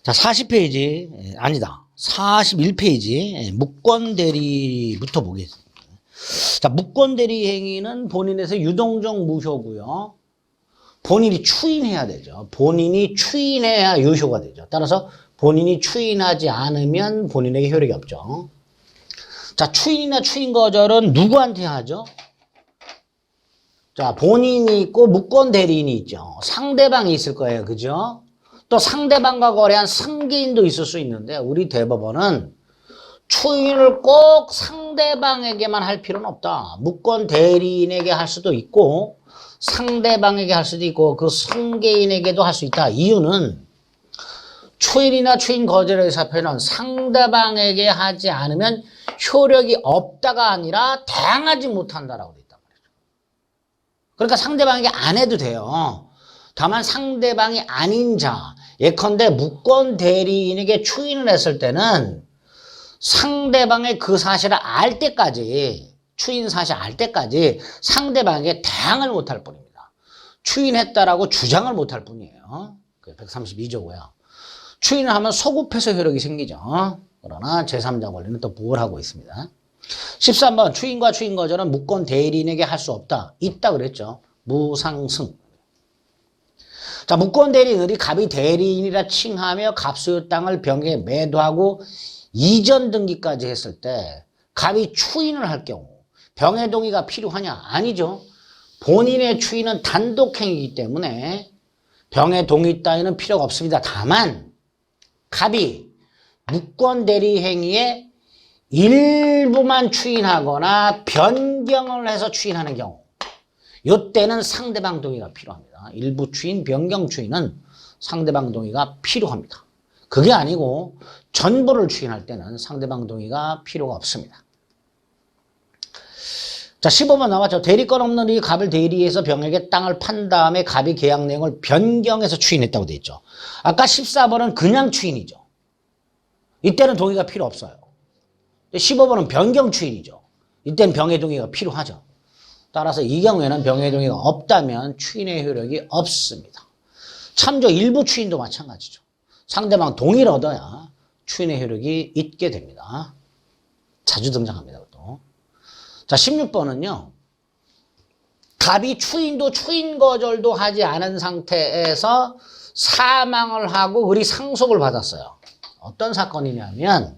자, 40페이지, 아니다. 41페이지, 무권대리부터 보겠습니다. 자, 무권대리 행위는 본인에서 유동적 무효고요. 본인이 추인해야 되죠. 본인이 추인해야 유효가 되죠. 따라서 본인이 추인하지 않으면 본인에게 효력이 없죠. 자, 추인이나 추인 거절은 누구한테 하죠? 자, 본인이 있고 무권대리인이 있죠. 상대방이 있을 거예요. 그죠? 또 상대방과 거래한 승계인도 있을 수 있는데 우리 대법원은 추인을 꼭 상대방에게만 할 필요는 없다. 무권대리인에게 할 수도 있고 상대방에게 할 수도 있고 그 승계인에게도 할 수 있다. 이유는 추인이나 추인 거절의 사표는 상대방에게 하지 않으면 효력이 없다가 아니라 당하지 못한다라고 돼 있단 말이죠. 그러니까 상대방에게 안 해도 돼요. 다만 상대방이 아닌 자, 예컨대 무권대리인에게 추인을 했을 때는 상대방의 그 사실을 알 때까지, 추인 사실 알 때까지 상대방에게 대항을 못할 뿐입니다. 추인했다라고 주장을 못할 뿐이에요. 132조고요. 추인을 하면 소급해서 효력이 생기죠. 그러나 제3자 권리는 또 부활하고 있습니다. 13번 추인과 추인 거절은 무권대리인에게 할 수 없다. 있다 그랬죠. 무상승. 자, 무권대리인이 갑이 대리인이라 칭하며 갑소유 땅을 병에 매도하고 이전 등기까지 했을 때 갑이 추인을 할 경우 병의 동의가 필요하냐? 아니죠. 본인의 추인은 단독행위이기 때문에 병의 동의 따위는 필요가 없습니다. 다만 갑이 무권대리 행위에 일부만 추인하거나 변경을 해서 추인하는 경우 이때는 상대방 동의가 필요합니다. 일부 추인, 변경 추인은 상대방 동의가 필요합니다. 그게 아니고 전부를 추인할 때는 상대방 동의가 필요가 없습니다. 자, 15번 나왔죠. 대리권 없는 이 갑을 대리해서 병에게 땅을 판 다음에 갑이 계약 내용을 변경해서 추인했다고 돼 있죠. 아까 14번은 그냥 추인이죠. 이때는 동의가 필요 없어요. 15번은 변경 추인이죠. 이때는 병의 동의가 필요하죠. 따라서 이 경우에는 병의 동의가 없다면 추인의 효력이 없습니다. 참조 일부 추인도 마찬가지죠. 상대방 동의를 얻어야 추인의 효력이 있게 됩니다. 자주 등장합니다. 또. 자, 16번은요. 갑이 추인도 추인 거절도 하지 않은 상태에서 사망을 하고 을이 상속을 받았어요. 어떤 사건이냐면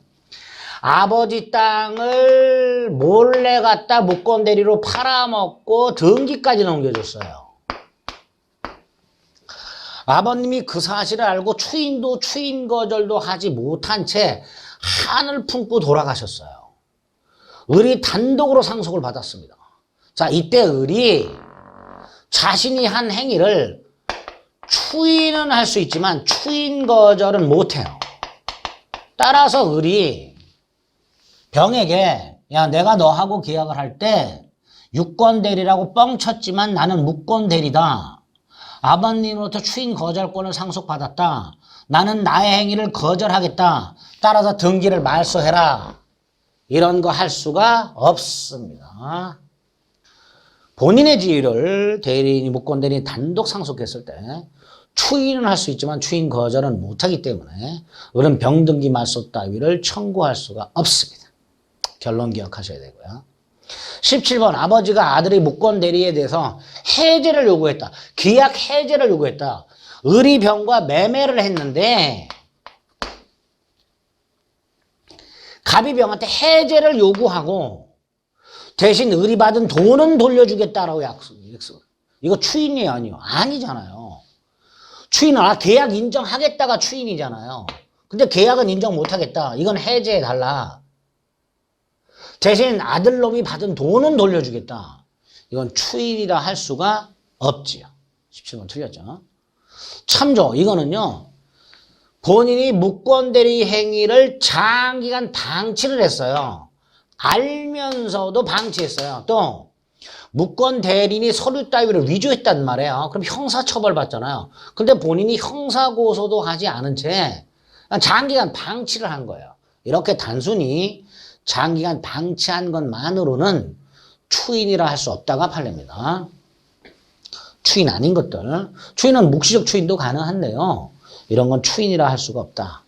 아버지 땅을 몰래 갖다 무권대리로 팔아먹고 등기까지 넘겨줬어요. 아버님이 그 사실을 알고 추인도 추인 거절도 하지 못한 채 한을 품고 돌아가셨어요. 을이 단독으로 상속을 받았습니다. 자, 이때 을이 자신이 한 행위를 추인은 할 수 있지만 추인 거절은 못해요. 따라서 을이 병에게 야, 내가 너하고 계약을 할 때 유권대리라고 뻥쳤지만 나는 무권대리다. 아버님으로부터 추인 거절권을 상속받았다. 나는 나의 행위를 거절하겠다. 따라서 등기를 말소해라. 이런 거 할 수가 없습니다. 본인의 지위를 대리인이 무권대리인이 단독 상속했을 때 추인은 할 수 있지만 추인 거절은 못하기 때문에 을은 병등기 말소 따위를 청구할 수가 없습니다. 결론 기억하셔야 되고요. 17번 아버지가 아들의 무권대리에 대해서 해제를 요구했다. 계약 해제를 요구했다. 을이 병과 매매를 했는데 갑이 병한테 해제를 요구하고 대신 을이 받은 돈은 돌려주겠다라고 약속. 이거 추인이 아니요. 아니잖아요. 추인은 계약 인정하겠다가 추인이잖아요. 근데 계약은 인정 못하겠다. 이건 해제해달라. 대신 아들놈이 받은 돈은 돌려주겠다. 이건 추인이라 할 수가 없지요. 17번 틀렸죠. 참조. 이거는요. 본인이 무권대리 행위를 장기간 방치를 했어요. 알면서도 방치했어요. 또 무권대리인이 서류 따위를 위조했단 말이에요. 그럼 형사처벌 받잖아요. 근데 본인이 형사고소도 하지 않은 채 장기간 방치를 한 거예요. 이렇게 단순히 장기간 방치한 것만으로는 추인이라 할 수 없다가 판례입니다. 추인 아닌 것들. 추인은 묵시적 추인도 가능한데요. 이런 건 추인이라 할 수가 없다.